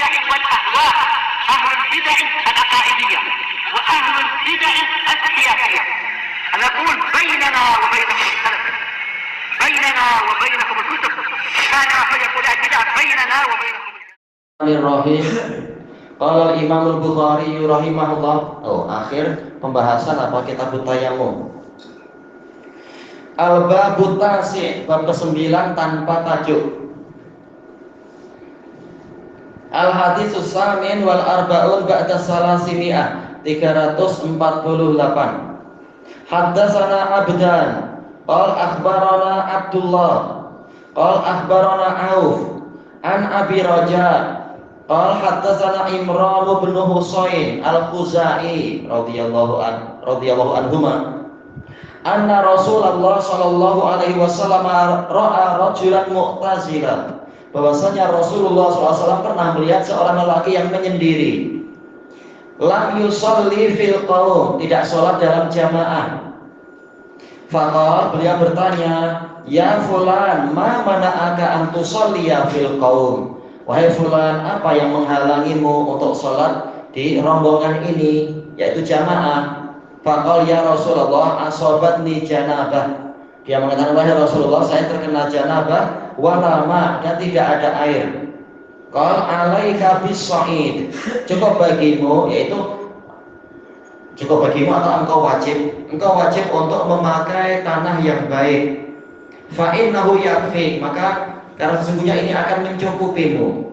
البدع والأهواء، أهل البدع العقائدية وأهل البدع السياسية. نقول بيننا وبينكم السلف، بيننا وبينكم الكتب، كان فيقول البدع بيننا وبينكم. Qala al-Imam al-Bukhari rahimahullah. Akhir pembahasan apa kitab Tayammum. Al-Babut Tasi', bab ke-9 tanpa tajuk. Al-Haditsus Samin wal Arba'un ba'da salasimi'ah, 348. Haddatsana Abdan qala akhbarana Abdullah qala akhbarana Auf an Abi Raja qala haddatsana Imran bin Husain al-Khuzai radhiyallahu anhuma anna Rasulullah sallallahu alaihi wasallam ra'a rajulan mu'tazilan, bahwasanya Rasulullah SAW pernah melihat seorang lelaki yang menyendiri. Lam yusalli fil qaum, tidak sholat dalam jamaah. Faqala, beliau bertanya, ya fulan, ma mana'aka an tusalliya fil qaum? Wahai fulan, apa yang menghalangimu untuk sholat di rombongan ini, yaitu jamaah? Faqala, ya Rasulullah, asobatni janabah. Dia mengatakan, wahai Rasulullah, saya terkena janabah wala ma, dan tidak ada air. Qal alaika bis-sa'id, cukup bagimu, yaitu cukup bagimu atau engkau wajib untuk memakai tanah yang baik. Fa innahu yakfi, maka karena sesungguhnya ini akan mencukupimu.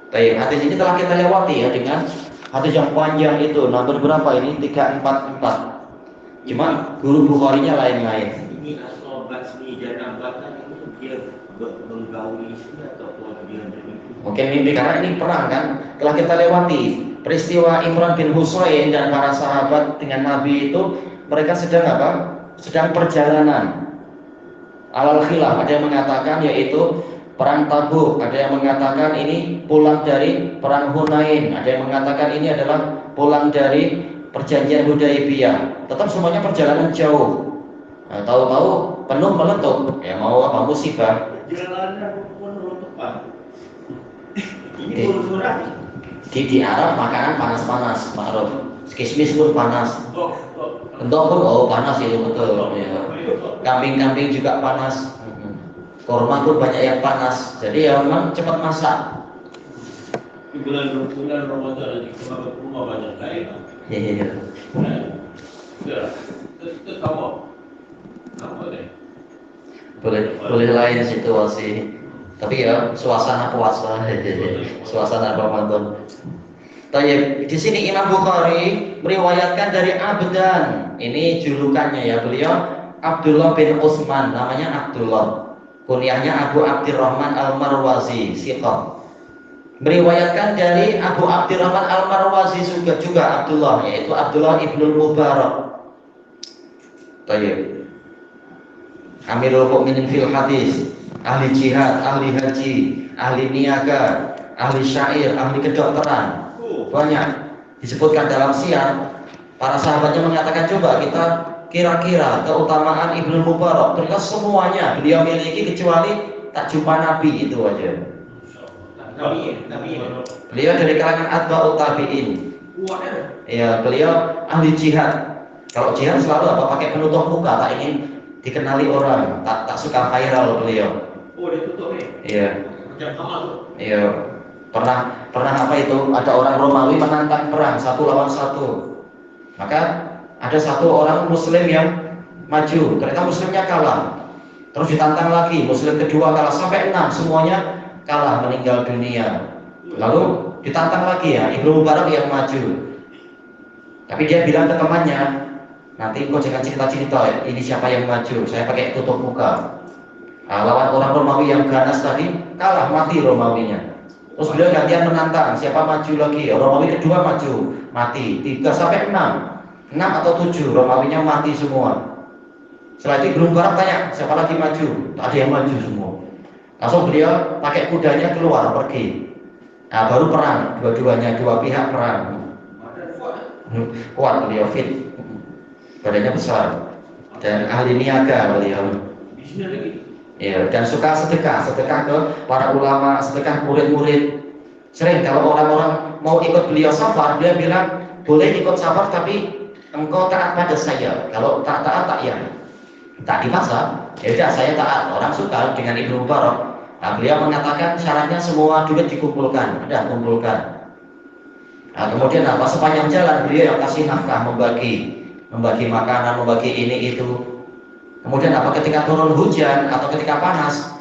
Baik, hadis ini telah kita lewati ya, dengan hadis yang panjang itu, nomor berapa ini? 344. Cuma guru Bukharinya lain-lain. Ini asobat ni janabah kan, itu dia menggauli atau dia bermimpi. Mungkin mimpi, karena ini perang kan. Telah kita lewati peristiwa Imran bin Husain dan para sahabat dengan Nabi itu, mereka sedang apa? Sedang perjalanan. Alal khilaf, ada yang mengatakan yaitu perang Tabuk, ada yang mengatakan ini pulang dari perang Hunain, ada yang mengatakan ini adalah pulang dari perjanjian Hudaibiyah. Tetap semuanya perjalanan jauh. Nah, tahu-tahu penuh meletup, ya mau apa, musibah. Perjalanan pun meletupan. Ini murah. Di Arab makanan panas-panas, Ma'ruf. Kismis pun panas. Kentong pun panas itu betul. Ya. Kambing-kambing juga panas. Korma pun banyak yang panas. Jadi ya memang cepat masak. Di bulan Ramadan di rumah banyak daerah. Iya. Ya, itu kamu deh. Boleh lain situasi. Tapi ya suasana puasa, suasana Ramadan. Tayyib, di sini Imam Bukhari meriwayatkan dari Abdan. Ini julukannya ya, beliau Abdullah bin Utsman, namanya Abdullah. Kunyahnya Abu Abdurrahman Al-Marwazi, siqah. Meriwayatkan dari Abu Abdurrahman Al-Marwazi juga Abdullah, yaitu Abdullah ibnul Mubarak. Tayyib. Amirul Mukminin fil hadis, ahli jihad, ahli haji, ahli niaga, ahli syair, ahli kedokteran. Banyak disebutkan dalam siyar. Para sahabatnya mengatakan, coba kita kira-kira keutamaan Ibnu Mubarak. Ternyata semuanya beliau miliki kecuali tak jumpa Nabi itu aja. Nabi. Beliau dari kalangan atba'ut tabi'in. Ya, beliau ahli jihad. Kalau jihad selalu apa? Pakai penutup muka, tak ingin dikenali orang, tak suka viral beliau. Oh, ditutup nih. Iya. Macam Kamal. Iya. Pernah apa itu? Ada orang Romawi menantang perang 1 lawan 1. Maka ada satu orang Muslim yang maju, ternyata Muslimnya kalah. Terus ditantang lagi, Muslim kedua kalah, sampai 6 semuanya kalah, meninggal dunia. Lalu ditantang lagi ya, Ibnu Mubarak yang maju. Tapi dia bilang ke temannya, nanti kau jangan cerita-cerita ini siapa yang maju, saya pakai tutup muka. Nah, lawan orang Romawi yang ganas tadi, kalah, mati Romawinya. Terus beliau gantian menantang, siapa maju lagi? Romawi kedua maju, mati. 3 sampai 6 atau 7 Romawinya mati semua. Setelah itu Ibnu Mubarak tanya, siapa lagi maju? Tak ada yang maju semua. Langsung beliau pakai kudanya keluar pergi. Nah, baru perang, dua-duanya, dua pihak perang. Kuat beliau, fit, badannya besar, dan ahli niaga beliau. Ya, dan suka sedekah ke para ulama, sedekah murid-murid. Sering kalau orang-orang mau ikut beliau safar, dia bilang boleh ikut safar tapi engkau taat pada saya. Kalau tak taat tak ya, tak dipaksa. Ya udah saya taat. Orang suka dengan Ibnu Mubarak. Nah, beliau mengatakan syaratnya semua duit dikumpulkan, ada kumpulkan. Nah, kemudian apa? Sepanjang jalan beliau yang kasih nafkah, membagi makanan, membagi ini itu. Kemudian apa? Ketika turun hujan atau ketika panas,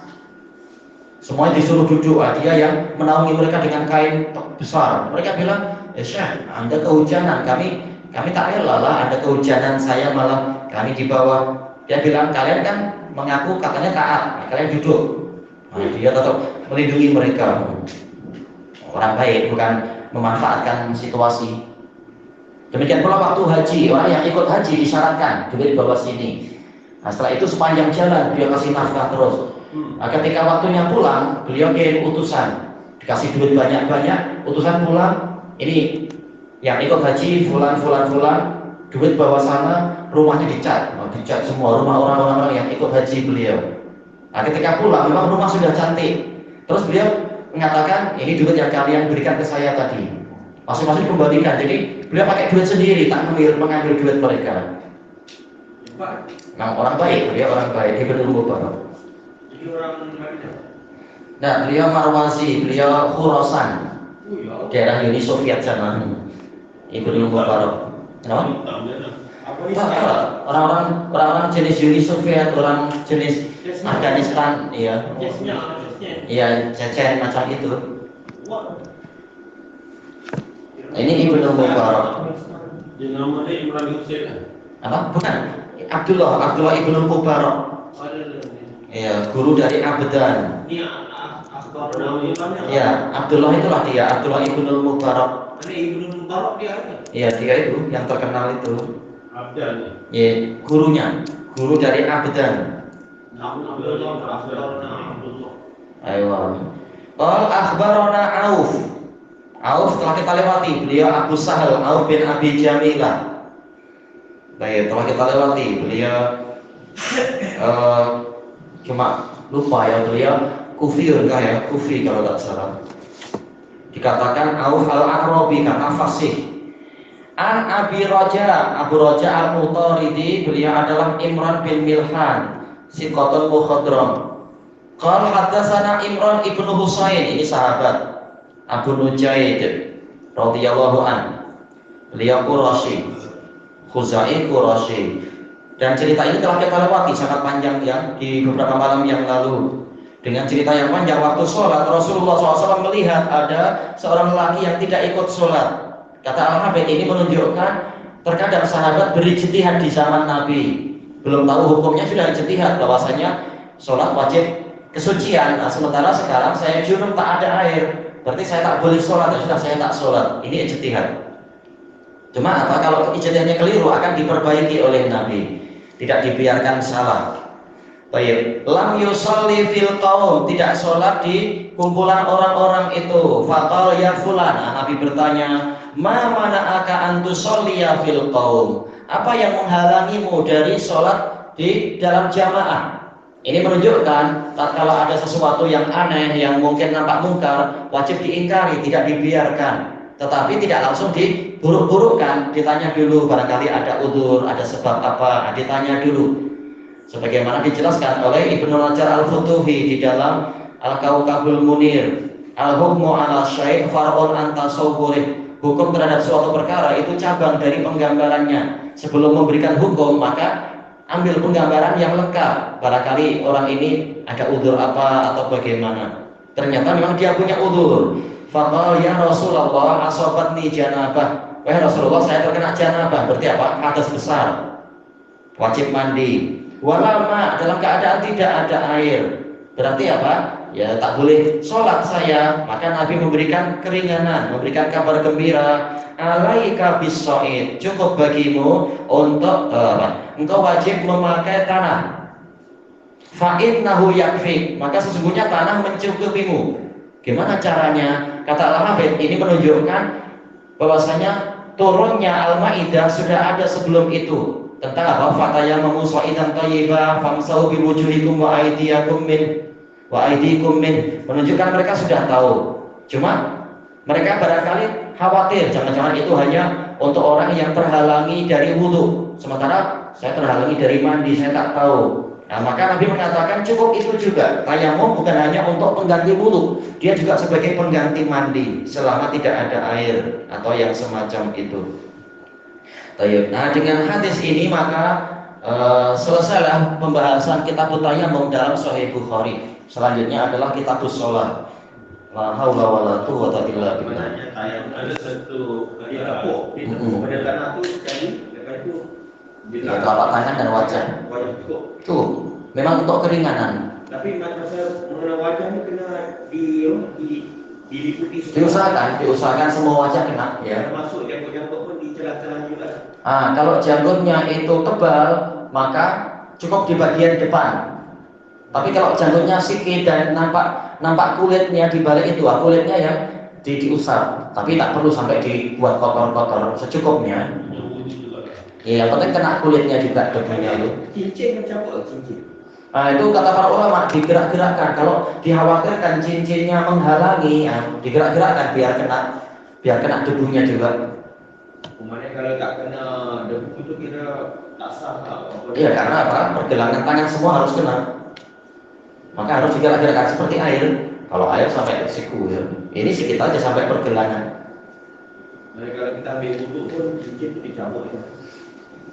semuanya disuruh duduk. Dia yang menaungi mereka dengan kain besar. Mereka bilang, Syekh, Anda kehujanan, kami tak rela lah Anda kehujanan, saya malah kami di bawah. Dia bilang, kalian kan mengaku katanya taat, kalian duduk. Nah, dia tetap melindungi mereka. Orang baik, bukan memanfaatkan situasi. Demikian pula waktu haji, orang yang ikut haji disyaratkan duit bawa sini. Nah, setelah itu sepanjang jalan beliau kasih nafkah terus. Nah, ketika waktunya pulang, beliau kirim utusan, dikasih duit banyak-banyak, utusan pulang, ini yang ikut haji fulan, duit bawa sana, rumahnya dicat semua rumah orang-orang yang ikut haji beliau. Nah, ketika pulang memang rumah sudah cantik. Terus beliau mengatakan, ini duit yang kalian berikan ke saya tadi, masing-masing kembalikan. Jadi beliau pakai duit sendiri, tak mengambil duit mereka. Nah, orang baik, dia orang baik, dia Ibnu Mubarak. Jadi orang mana? Nah, beliau Marwazi, beliau Khurasan, daerah Uni Soviet sana. Ibnu Mubarak. Kenapa? Orang-orang jenis Uni Soviet, orang jenis Afghanistan, iya. Iya, Cecen macam itu. Ini Ibnu Mubarak. Nama dia Imran Hussein. Apa? Bukan. Abdullah Ibnu Mubarak. Iya, guru dari Abdan. Ini akbar namanya. Iya, Abdullah itulah dia, Abdullah Ibnu Mubarak. Ini Ibnu Mubarak dia ada. Iya, dia itu yang terkenal itu. Abdan. Iya, gurunya, guru dari Abdan. Abdullah. Ayo. Qal akhbarana Auf telah kita lewati, beliau Abu Sahal, Auf bin Abi Jamilah. Baik, telah kita lewati, beliau cuma lupa ya, beliau Kufi ya, Kufi kalau tak salah. Dikatakan Auf al-Arabi karena fasih. An Abi Raja, Abu Raja al-Mutaridi, beliau adalah Imran bin Milhan, siqatun mukhadram. Qal haddatsana Imran ibnu Husain, ini sahabat Abu Nujaid radhiyallahu an. Beliau Quraisy, Khuzai Quraisy. Dan cerita ini telah kita lewati sangat panjang ya di beberapa malam yang lalu. Dengan cerita yang panjang, waktu sholat Rasulullah SAW melihat ada seorang lelaki yang tidak ikut sholat. Kata Al-Habib, ini menunjukkan terkadang sahabat berijtihad di zaman Nabi, belum tahu hukumnya sudah ijtihad bahwasanya sholat wajib kesucian. Nah, sementara sekarang saya junub tak ada air, berarti saya tak boleh sholat. Ya sudah, saya tak sholat. Ini ijtihad. Cuma apa, kalau ijtihadnya keliru akan diperbaiki oleh Nabi, tidak dibiarkan salah. Baik, lam yusalli fil qaum, tidak sholat di kumpulan orang-orang itu. Faqal ya fulan, Nabi bertanya, ma mana'aka an tusalliya fil qaum, apa yang menghalangimu dari sholat di dalam jamaah? Ini menunjukkan tatkala ada sesuatu yang aneh yang mungkin nampak mungkar, wajib diingkari, tidak dibiarkan. Tetapi tidak langsung diburuk-burukkan, ditanya dulu, barangkali ada udzur, ada sebab apa, ditanya dulu. Sebagaimana dijelaskan oleh Ibnu Hajar Al-Futuhi di dalam Al-Kawkabul Munir, Al-Hukmu 'ala syai' far'un an tasawwurih. Hukum terhadap suatu perkara itu cabang dari penggambarannya. Sebelum memberikan hukum, maka ambil penggambaran yang lengkap. Barangkali orang ini ada udzur apa atau bagaimana. Ternyata memang dia punya udzur. Faqala ya Rasulullah asabatni janabah. Wahai Rasulullah, saya terkena janabah. Berarti apa? Hadas besar. Wajib mandi. Walama, dalam keadaan tidak ada air, berarti apa? Ya tak boleh sholat saya. Maka Nabi memberikan keringanan, memberikan kabar gembira. Alaika bis-sha'id, cukup bagimu untuk engkau wajib memakai tanah. Fa'innahu yakfik, maka sesungguhnya tanah mencukupimu. Gimana caranya? Kata Al-Habib, ini menunjukkan bahwasanya turunnya Al-Maidah sudah ada sebelum itu. Tentang apa? Fatayammamu sha'idan thayyiban famsahu biwujuhikum wa aydiyakum min, menunjukkan mereka sudah tahu. Cuma Mereka barangkali khawatir, jangan-jangan itu hanya untuk orang yang terhalangi dari wudhu. Sementara saya terhalangi dari mandi, saya tak tahu. Nah, maka Nabi mengatakan cukup itu juga. Tayamum bukan hanya untuk pengganti wudhu, dia juga sebagai pengganti mandi selama tidak ada air atau yang semacam itu. Nah, dengan hadis ini maka selesailah pembahasan kitab tayamum dalam Sahih Bukhari. Selanjutnya adalah kitabus shalah. La haula wala quwwata illa billah. Sebenarnya tayamum ada satu dapur. Di pada tanah tu sekali, lepas tu Ya, telapak tangan dan wajah. Wajah cukup. Tuh, memang untuk keringanan. Tapi masa mengenai wajah ni kena diliputi semua. Diusahakan semua wajah kena, ya. Termasuk janggut-janggut pun di celah-celah juga. Kalau janggutnya itu tebal, maka cukup di bagian depan. Tapi kalau janggutnya sikit dan nampak kulitnya di balik itu, kulitnya ya diusap. Tapi tak perlu sampai dibuat kotor-kotor, secukupnya. Ya, yang penting kena kulitnya juga debunya itu. Cincin macam apa cincin? Itu kata para ulama digerak-gerakkan. Kalau dikhawatirkan cincinnya menghalangi, digerak-gerakkan biar kena debunya juga. Kemudian kalau tak kena debu itu kira tak sah. Iya, karena apa? Pergelangan tangan semua harus kena. Maka harus digerak-gerakkan seperti air. Kalau air sampai siku, ya. Ini sedikit aja sampai pergelangan. Kalau kita ambil wudhu pun cincin itu dicabut.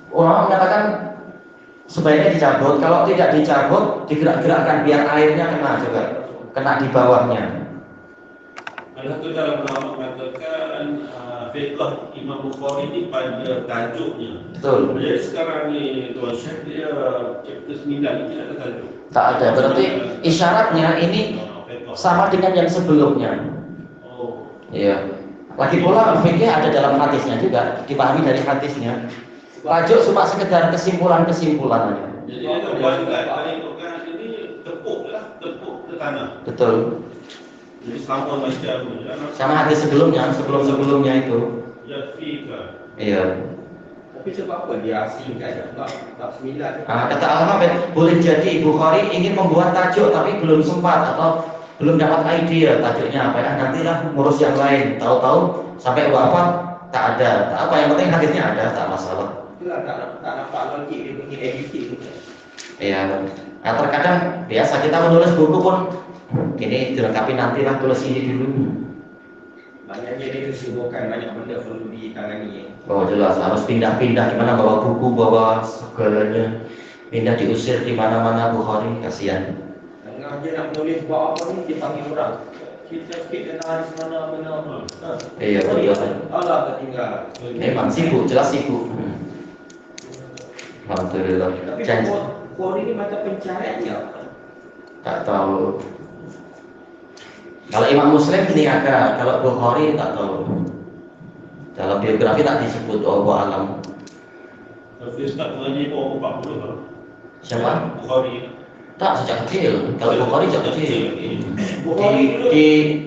Ulama mengatakan sebaiknya dicabut. Kalau tidak dicabut, digerak-gerakkan biar airnya kena juga, kena di bawahnya. Ada tu dalam ulama mengatakan fiqh Imam Bukhari ini pada tajuknya. Betul. Jadi sekarang ni Tuan Syekh dia chapter 9 ini tidak ada tajuk. Tak ada. Berarti isyaratnya ini sama dengan yang sebelumnya. Oh. Iya. Lagi pula fikih ada dalam hadisnya juga, dipahami dari hadisnya. Tajuk cuma sekedar kesimpulan-kesimpulan aja. Jadi ada buat peruntukan ini tepuk ke tanah. Betul. Jadi sama macam Sama hadis sebelumnya itu. ya fika. Iya. Tapi sebab apa dia asingkan bab 9? Kata Al-Hafidz, boleh jadi Bukhari ingin membuat tajuk tapi belum sempat atau belum dapat ide tajuknya apa ya, nantilah ngurus yang lain. Tahu-tahu sampai wafat tak ada. Tak apa, yang penting hadisnya ada, tak masalah. Itulah tak nampak logik dia punya editing. Iya. Nah, terkadang biasa kita menulis buku pun ini dilengkapi nantilah, tulis ini dulu. Banyaknya dia kesibukan, banyak benda perlu ditangani. Oh jelas, harus pindah-pindah di mana bawa buku, bawa segalanya. Pindah diusir di mana-mana Bukhari, kasihan. Tengah je nak menulis buat apa ni dipanggil orang. Kita sikit kena hadis mana benar. Iya, betul. Allah tertinggal. Memang sibuk, jelas sibuk. Alhamdulillah. Tapi Janji. Bukhari ni mata pencariannya. Tak tahu. Kalau Imam Muslim ini ada, kalau Bukhari tak tahu. Dalam biografi tak disebut, Allah alam. Tapi Ustaz mengaji umur 40 kan? Siapa? Bukhari. Tak, sejak kecil. Kalau Bukhari sejak kecil. Bukhari dulu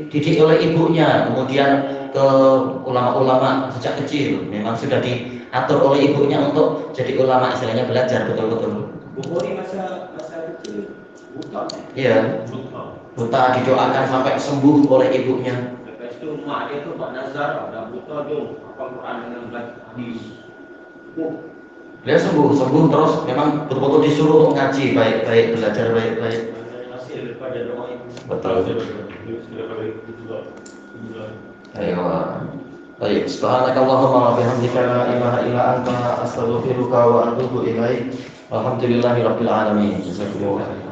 Dididik oleh ibunya, kemudian ke ulama-ulama sejak kecil. Memang sudah diatur oleh ibunya untuk jadi ulama, istilahnya belajar betul-betul. Bukhari masa kecil buta. Iya, Bukhari. buta, didoakan sampai sembuh oleh ibunya. Lepas tu mak dia tu Pak Nazar dah buta jom hafal Quran dengan belajar hadis. Dia sembuh terus, memang betul-betul disuruh untuk ngaji, baik-baik, belajar baik-baik. Masih daripada doa itu. Betul. Ayo. Baik, subhanakallahumma wa bihamdika la ilaha illa anta astaghfiruka wa atubu ilaik. Alhamdulillahirabbil alamin. Jazakumullah khairan.